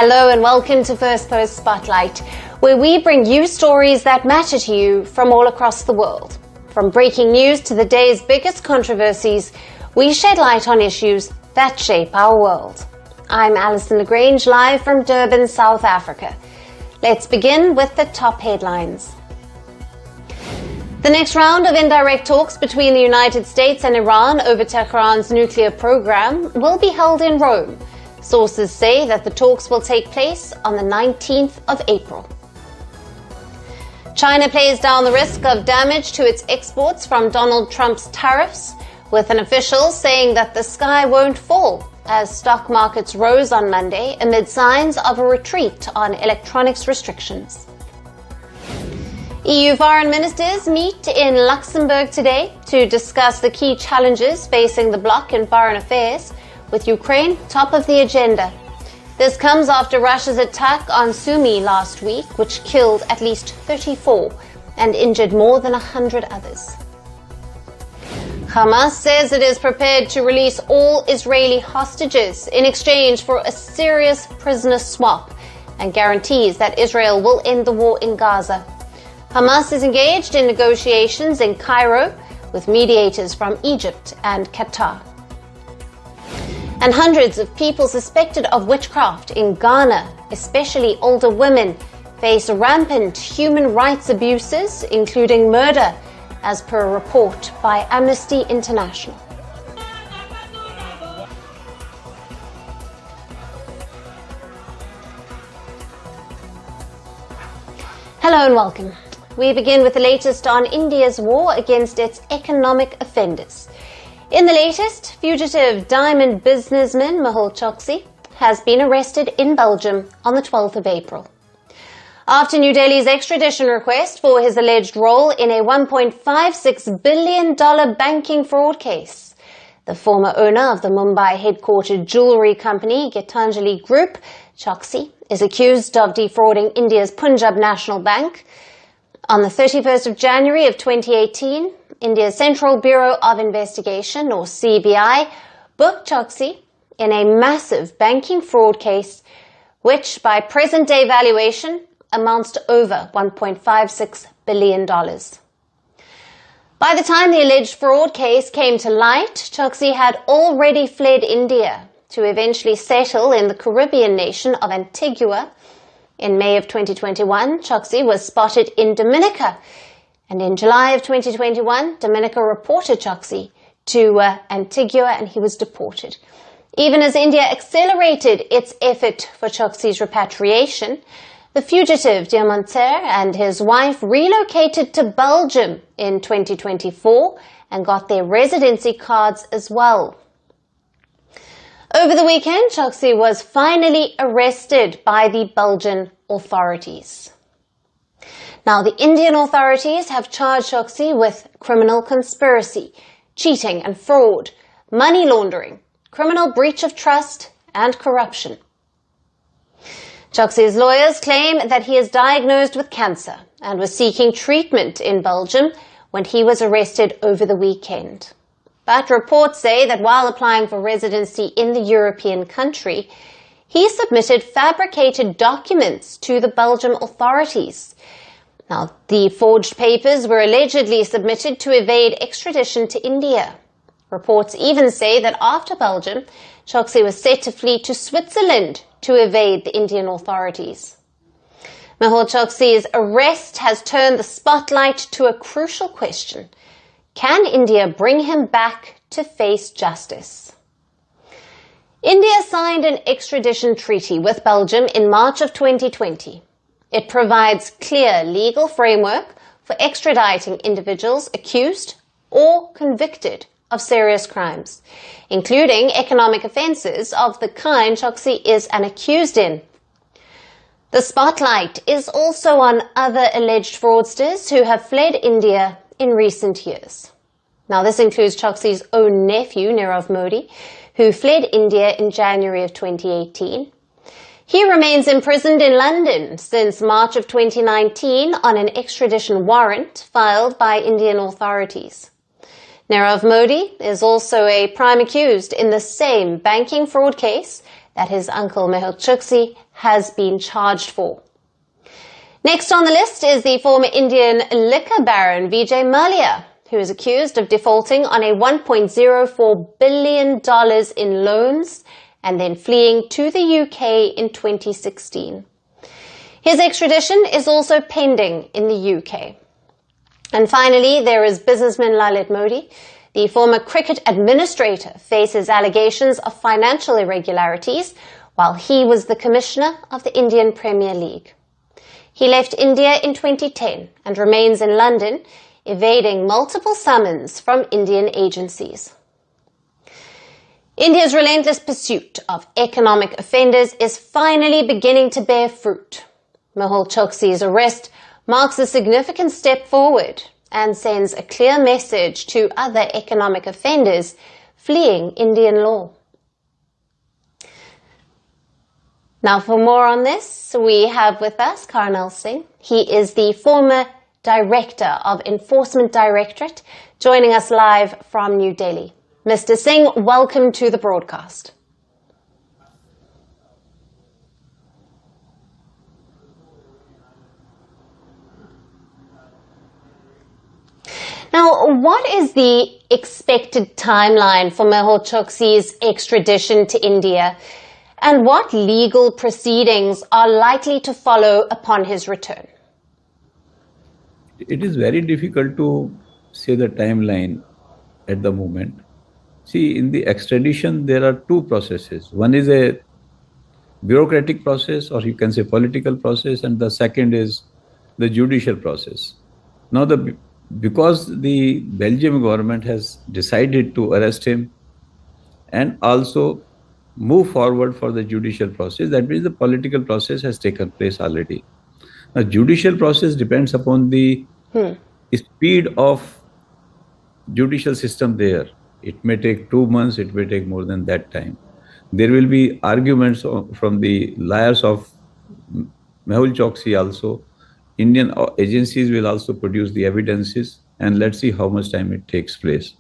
Hello and welcome to Firstpost Spotlight, where we bring you stories that matter to you from all across the world. From breaking news to the day's biggest controversies, we shed light on issues that shape our world. I'm Alison Lagrange, live from Durban, South Africa. Let's begin with the top headlines. The next round of indirect talks between the United States and Iran over Tehran's nuclear program will be held in Rome. Sources say that the talks will take place on the 19th of April. China plays down the risk of damage to its exports from Donald Trump's tariffs, with an official saying that the sky won't fall as stock markets rose on Monday amid signs of a retreat on electronics restrictions. EU foreign ministers meet in Luxembourg today to discuss the key challenges facing the bloc in foreign affairs, with Ukraine top of the agenda. This comes after Russia's attack on Sumy last week, which killed at least 34 and injured more than 100 others. Hamas says it is prepared to release all Israeli hostages in exchange for a serious prisoner swap and guarantees that Israel will end the war in Gaza. Hamas is engaged in negotiations in Cairo with mediators from Egypt and Qatar. And hundreds of people suspected of witchcraft in Ghana, especially older women, face rampant human rights abuses, including murder, as per a report by Amnesty International. Hello and welcome. We begin with the latest on India's war against its economic offenders. In the latest, fugitive diamond businessman Mehul Choksi has been arrested in Belgium on the 12th of April. After New Delhi's extradition request for his alleged role in a $1.56 billion banking fraud case, the former owner of the Mumbai-headquartered jewellery company Gitanjali Group, Choksi, is accused of defrauding India's Punjab National Bank. On the 31st of January of 2018, India's Central Bureau of Investigation, or CBI, booked Choksi in a massive banking fraud case, which by present-day valuation amounts to over $1.56 billion. By the time the alleged fraud case came to light, Choksi had already fled India to eventually settle in the Caribbean nation of Antigua. In May of 2021, Choksi was spotted in Dominica, and in July of 2021, Dominica reported Choksi to Antigua and he was deported. Even as India accelerated its effort for Choksi's repatriation, the fugitive Diamanter and his wife relocated to Belgium in 2024 and got their residency cards as well. Over the weekend, Choksi was finally arrested by the Belgian authorities. Now, the Indian authorities have charged Choksi with criminal conspiracy, cheating and fraud, money laundering, criminal breach of trust, and corruption. Choksi's lawyers claim that he is diagnosed with cancer and was seeking treatment in Belgium when he was arrested over the weekend. But reports say that while applying for residency in the European country, he submitted fabricated documents to the Belgian authorities. Now, the forged papers were allegedly submitted to evade extradition to India. Reports even say that after Belgium, Choksi was set to flee to Switzerland to evade the Indian authorities. Mehul Choksi's arrest has turned the spotlight to a crucial question. Can India bring him back to face justice? India signed an extradition treaty with Belgium in March of 2020. It provides clear legal framework for extraditing individuals accused or convicted of serious crimes, including economic offences of the kind Choksi is an accused in. The spotlight is also on other alleged fraudsters who have fled India in recent years. Now, this includes Choksi's own nephew, Nirav Modi, who fled India in January of 2018. He remains imprisoned in London since March of 2019 on an extradition warrant filed by Indian authorities. Nirav Modi is also a prime accused in the same banking fraud case that his uncle Mehul Choksi has been charged for. Next on the list is the former Indian liquor baron Vijay Mallya, who is accused of defaulting on a $1.04 billion in loans and then fleeing to the UK in 2016. His extradition is also pending in the UK. And finally, there is businessman Lalit Modi. The former cricket administrator faces allegations of financial irregularities while he was the commissioner of the Indian Premier League. He left India in 2010 and remains in London, evading multiple summons from Indian agencies. India's relentless pursuit of economic offenders is finally beginning to bear fruit. Mehul Choksi's arrest marks a significant step forward and sends a clear message to other economic offenders fleeing Indian law. Now for more on this, we have with us Karnal Singh. He is the former Director of Enforcement Directorate, joining us live from New Delhi. Mr. Singh, welcome to the broadcast. Now, what is the expected timeline for Mehul Choksi's extradition to India, and what legal proceedings are likely to follow upon his return? It is very difficult to say the timeline at the moment. See, in the extradition, there are two processes. One is a bureaucratic process, or you can say political process, and the second is the judicial process. Now, because the Belgium government has decided to arrest him and also move forward for the judicial process, that means the political process has taken place already. Now, judicial process depends upon the speed of judicial system there. It may take 2 months, it may take more than that time. There will be arguments from the lawyers of Mehul Choksi also. Indian agencies will also produce the evidences, and let's see how much time it takes place.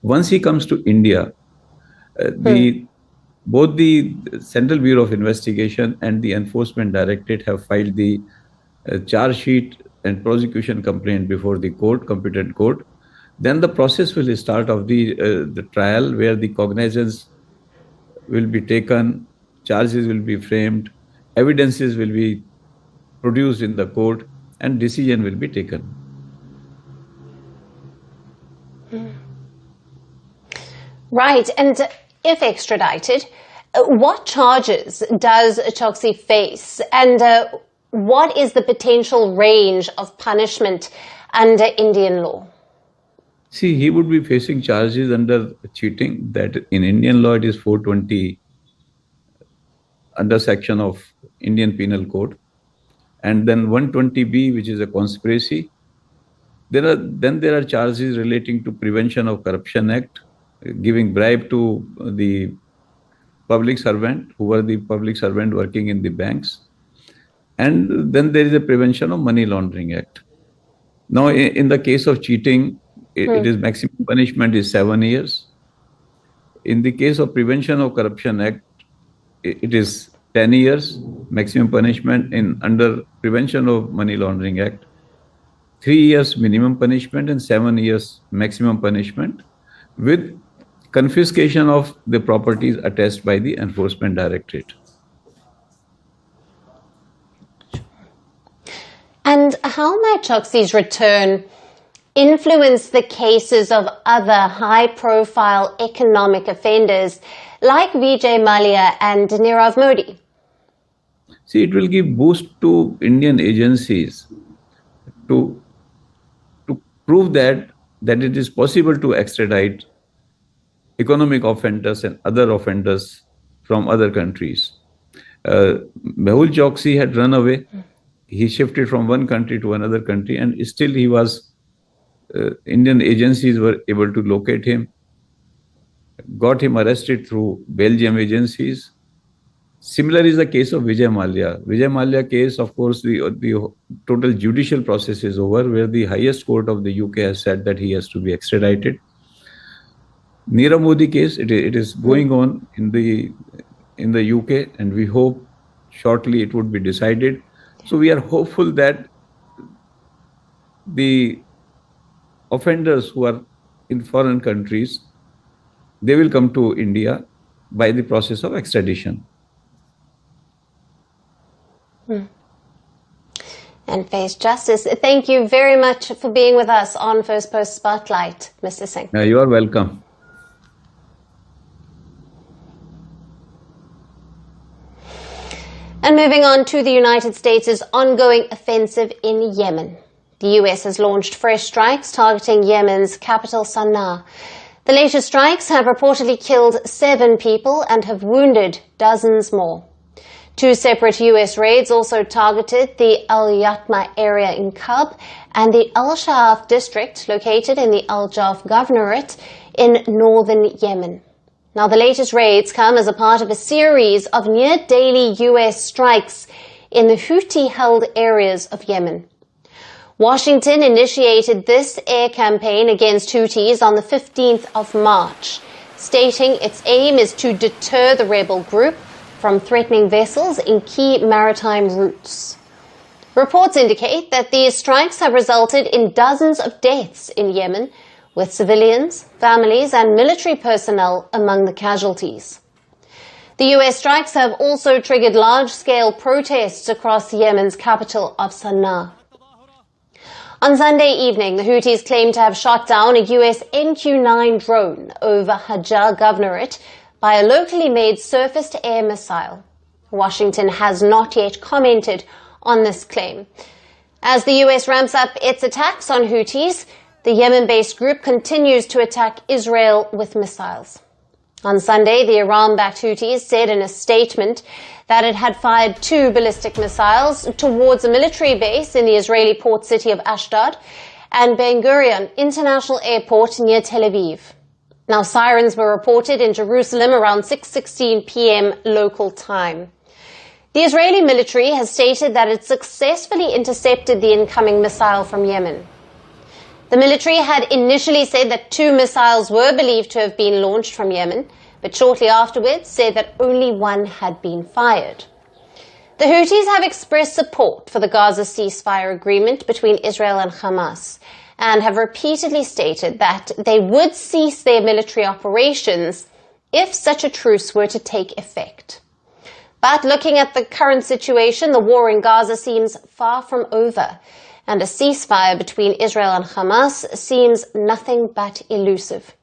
Once he comes to India, both the Central Bureau of Investigation and the Enforcement Directorate have filed the charge sheet and prosecution complaint before the court, competent court. Then the process will start of the trial, where the cognizance will be taken, charges will be framed, evidences will be produced in the court, and decision will be taken. Right, and if extradited, what charges does Choksi face, and what is the potential range of punishment under Indian law? See, he would be facing charges under cheating, that in Indian law it is 420 under section of Indian Penal Code, and then 120B, which is a conspiracy. There are charges relating to Prevention of Corruption Act, giving bribe to the public servant, who were the public servant working in the banks. And then there is a Prevention of Money Laundering Act. Now, in the case of cheating, it is maximum punishment is 7 years. In the case of Prevention of Corruption Act, it is 10 years maximum punishment. Under Prevention of Money Laundering Act, 3 years minimum punishment and 7 years maximum punishment, with confiscation of the properties attached by the Enforcement Directorate. And how might Choksi's return influence the cases of other high-profile economic offenders like Vijay Mallya and Nirav Modi? See, it will give boost to Indian agencies to prove that it is possible to extradite economic offenders and other offenders from other countries. Mehul Choksi had run away. He shifted from one country to another country, and still he was, Indian agencies were able to locate him, got him arrested through Belgium agencies. Similar is the case of Vijay Mallya. Vijay Mallya case, of course, the total judicial process is over, where the highest court of the UK has said that he has to be extradited. Nirav Modi case, it is going on in the UK, and we hope shortly it would be decided. So we are hopeful that the offenders who are in foreign countries, they will come to India by the process of extradition. And face justice. Thank you very much for being with us on First Post Spotlight, Mr. Singh. You are welcome. And moving on to the United States' ongoing offensive in Yemen. The US has launched fresh strikes targeting Yemen's capital, Sanaa. The latest strikes have reportedly killed 7 people and have wounded dozens more. 2 separate US raids also targeted the al-Yatmah area in Khab and the al-Sha'af district located in the al-Jawf governorate in northern Yemen. Now, the latest raids come as a part of a series of near-daily US strikes in the Houthi-held areas of Yemen. Washington initiated this air campaign against Houthis on the 15th of March, stating its aim is to deter the rebel group from threatening vessels in key maritime routes. Reports indicate that these strikes have resulted in dozens of deaths in Yemen, with civilians, families and military personnel among the casualties. The US strikes have also triggered large-scale protests across Yemen's capital of Sanaa. On Sunday evening, the Houthis claimed to have shot down a US MQ-9 drone over Hajj governorate by a locally made surface-to-air missile. Washington has not yet commented on this claim. As the US ramps up its attacks on Houthis, the Yemen-based group continues to attack Israel with missiles. On Sunday, the Iran-backed Houthis said in a statement that it had fired 2 ballistic missiles towards a military base in the Israeli port city of Ashdod and Ben Gurion International Airport near Tel Aviv. Now, sirens were reported in Jerusalem around 6:16 p.m. local time. The Israeli military has stated that it successfully intercepted the incoming missile from Yemen. The military had initially said that 2 missiles were believed to have been launched from Yemen, but shortly afterwards said that only 1 had been fired. The Houthis have expressed support for the Gaza ceasefire agreement between Israel and Hamas and have repeatedly stated that they would cease their military operations if such a truce were to take effect. But looking at the current situation, the war in Gaza seems far from over, and a ceasefire between Israel and Hamas seems nothing but elusive.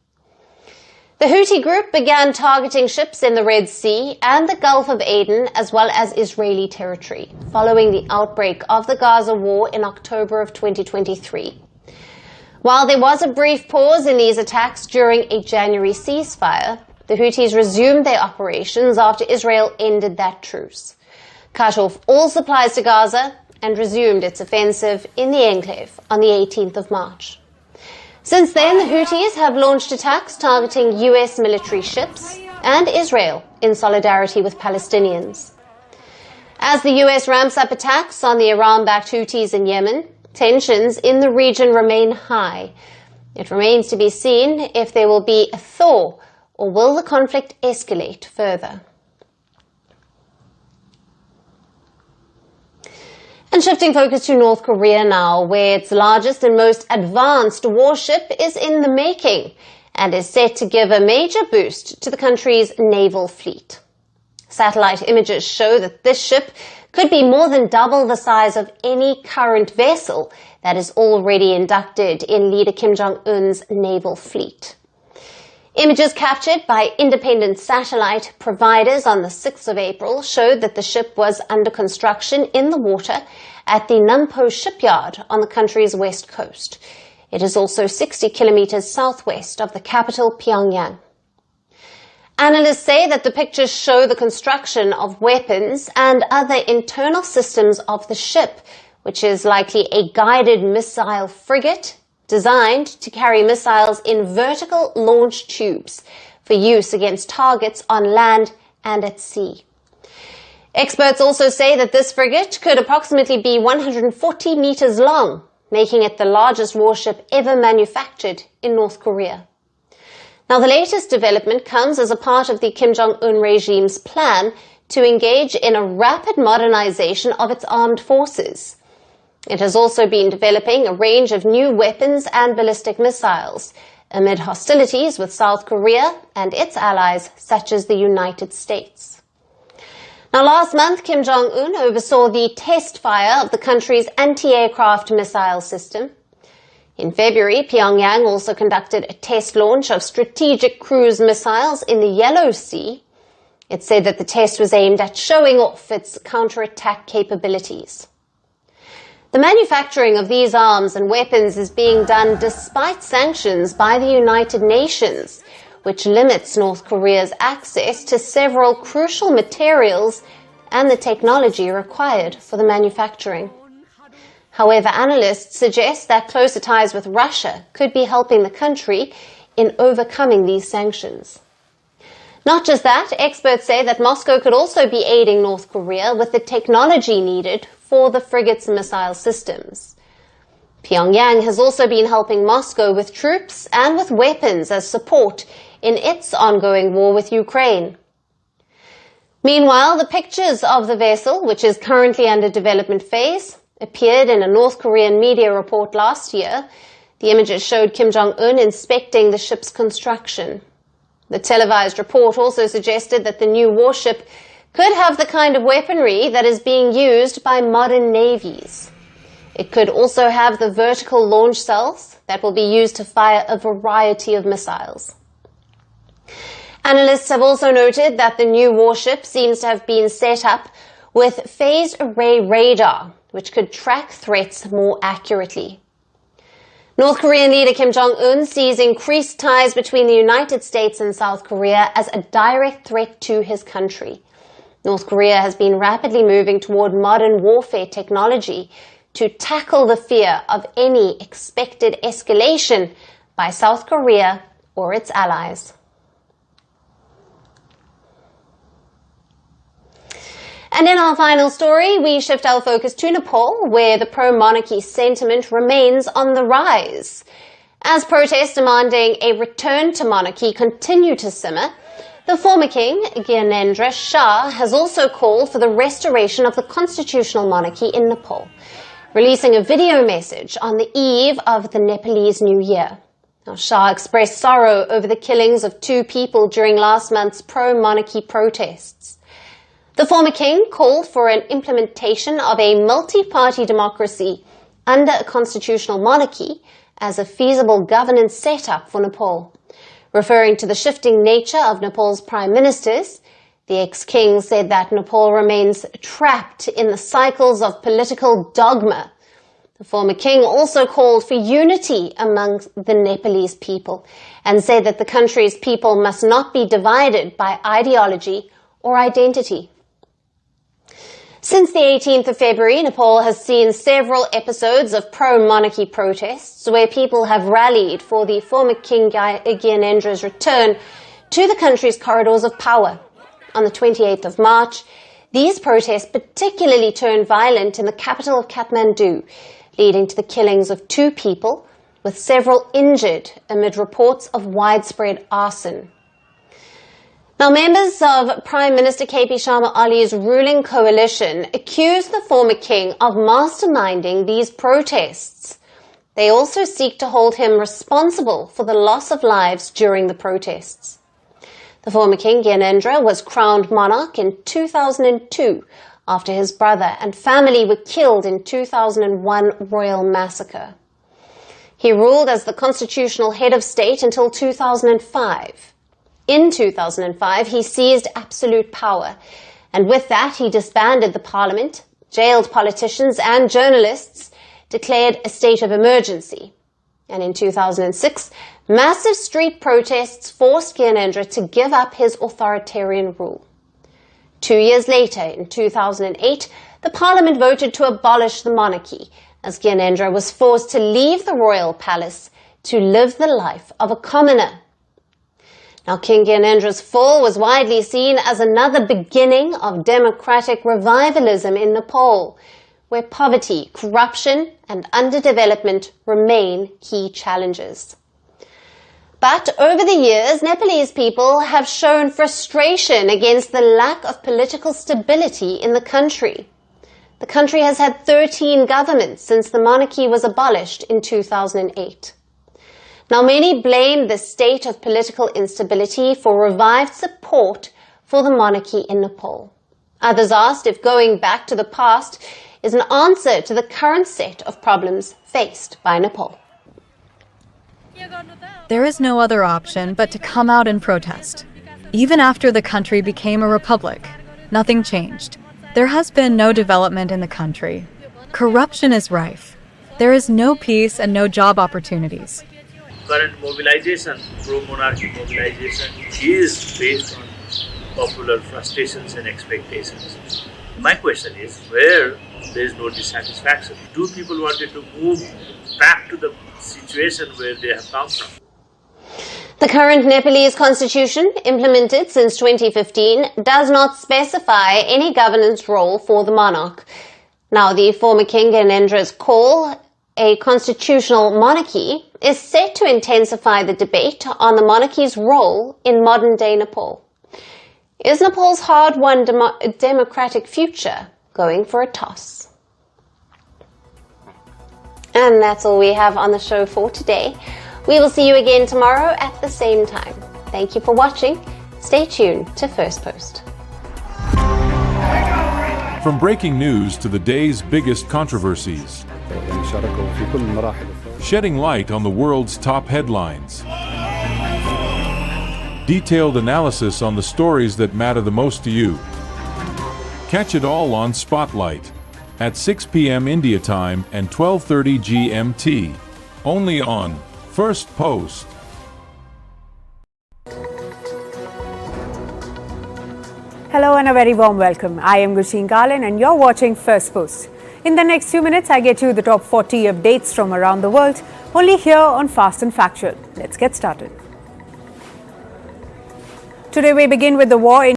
The Houthi group began targeting ships in the Red Sea and the Gulf of Aden, as well as Israeli territory, following the outbreak of the Gaza war in October of 2023. While there was a brief pause in these attacks during a January ceasefire, the Houthis resumed their operations after Israel ended that truce, cut off all supplies to Gaza, and resumed its offensive in the enclave on the 18th of March. Since then, the Houthis have launched attacks targeting US military ships and Israel in solidarity with Palestinians. As the US ramps up attacks on the Iran-backed Houthis in Yemen, tensions in the region remain high. It remains to be seen if there will be a thaw or will the conflict escalate further. And shifting focus to North Korea now, where its largest and most advanced warship is in the making and is set to give a major boost to the country's naval fleet. Satellite images show that this ship could be more than double the size of any current vessel that is already inducted in leader Kim Jong-un's naval fleet. Images captured by independent satellite providers on the 6th of April showed that the ship was under construction in the water at the Nampo shipyard on the country's west coast. It is also 60 kilometers southwest of the capital, Pyongyang. Analysts say that the pictures show the construction of weapons and other internal systems of the ship, which is likely a guided missile frigate designed to carry missiles in vertical launch tubes for use against targets on land and at sea. Experts also say that this frigate could approximately be 140 meters long, making it the largest warship ever manufactured in North Korea. Now, the latest development comes as a part of the Kim Jong-un regime's plan to engage in a rapid modernization of its armed forces. It has also been developing a range of new weapons and ballistic missiles amid hostilities with South Korea and its allies such as the United States. Now, last month, Kim Jong-un oversaw the test fire of the country's anti-aircraft missile system. In February, Pyongyang also conducted a test launch of strategic cruise missiles in the Yellow Sea. It said that the test was aimed at showing off its counterattack capabilities. The manufacturing of these arms and weapons is being done despite sanctions by the United Nations, which limits North Korea's access to several crucial materials and the technology required for the manufacturing. However, analysts suggest that closer ties with Russia could be helping the country in overcoming these sanctions. Not just that, experts say that Moscow could also be aiding North Korea with the technology needed for the frigate's missile systems. Pyongyang has also been helping Moscow with troops and with weapons as support in its ongoing war with Ukraine. Meanwhile, the pictures of the vessel, which is currently under development phase, appeared in a North Korean media report last year. The images showed Kim Jong-un inspecting the ship's construction. The televised report also suggested that the new warship could have the kind of weaponry that is being used by modern navies. It could also have the vertical launch cells that will be used to fire a variety of missiles. Analysts have also noted that the new warship seems to have been set up with phased array radar, which could track threats more accurately. North Korean leader Kim Jong-un sees increased ties between the United States and South Korea as a direct threat to his country. North Korea has been rapidly moving toward modern warfare technology to tackle the fear of any expected escalation by South Korea or its allies. And in our final story, we shift our focus to Nepal, where the pro-monarchy sentiment remains on the rise. As protests demanding a return to monarchy continue to simmer, the former king, Gyanendra Shah, has also called for the restoration of the constitutional monarchy in Nepal, releasing a video message on the eve of the Nepalese New Year. Now, Shah expressed sorrow over the killings of 2 people during last month's pro-monarchy protests. The former king called for an implementation of a multi-party democracy under a constitutional monarchy as a feasible governance setup for Nepal. Referring to the shifting nature of Nepal's prime ministers, the ex-king said that Nepal remains trapped in the cycles of political dogma. The former king also called for unity among the Nepalese people and said that the country's people must not be divided by ideology or identity. Since the 18th of February, Nepal has seen several episodes of pro-monarchy protests where people have rallied for the former King Gyanendra's return to the country's corridors of power. On the 28th of March, these protests particularly turned violent in the capital of Kathmandu, leading to the killings of 2 people, with several injured amid reports of widespread arson. Now, members of Prime Minister KP Sharma Oli's ruling coalition accuse the former king of masterminding these protests. They also seek to hold him responsible for the loss of lives during the protests. The former king, Gyanendra, was crowned monarch in 2002 after his brother and family were killed in 2001 royal massacre. He ruled as the constitutional head of state until 2005. In 2005, he seized absolute power, and with that, he disbanded the parliament, jailed politicians and journalists, declared a state of emergency. And in 2006, massive street protests forced Gyanendra to give up his authoritarian rule. 2 years later, in 2008, the parliament voted to abolish the monarchy, as Gyanendra was forced to leave the royal palace to live the life of a commoner. Now, King Gyanendra's fall was widely seen as another beginning of democratic revivalism in Nepal, where poverty, corruption, and underdevelopment remain key challenges. But over the years, Nepalese people have shown frustration against the lack of political stability in the country. The country has had 13 governments since the monarchy was abolished in 2008. Now, many blame the state of political instability for revived support for the monarchy in Nepal. Others asked if going back to the past is an answer to the current set of problems faced by Nepal. There is no other option but to come out and protest. Even after the country became a republic, nothing changed. There has been no development in the country. Corruption is rife. There is no peace and no job opportunities. Current mobilization, pro-monarchy mobilization, is based on popular frustrations and expectations. My question is, where there is no dissatisfaction, do people wanted to move back to the situation where they have come from? The current Nepalese constitution, implemented since 2015, does not specify any governance role for the monarch. Now, the former king Gyanendra's call, a constitutional monarchy, is set to intensify the debate on the monarchy's role in modern-day Nepal. Is Nepal's hard-won democratic future going for a toss? And that's all we have on the show for today. We will see you again tomorrow at the same time. Thank you for watching. Stay tuned to Firstpost. From breaking news to the day's biggest controversies, shedding light on the world's top headlines, detailed analysis on the stories that matter the most to you. Catch it all on Spotlight at 6 p.m. India time and 12:30 GMT, only on Firstpost. Hello and a very warm welcome. I am Gursheen Garland and you're watching Firstpost. In the next few minutes, I get you the top 40 updates from around the world, only here on Fast and Factual. Let's get started. Today we begin with the war in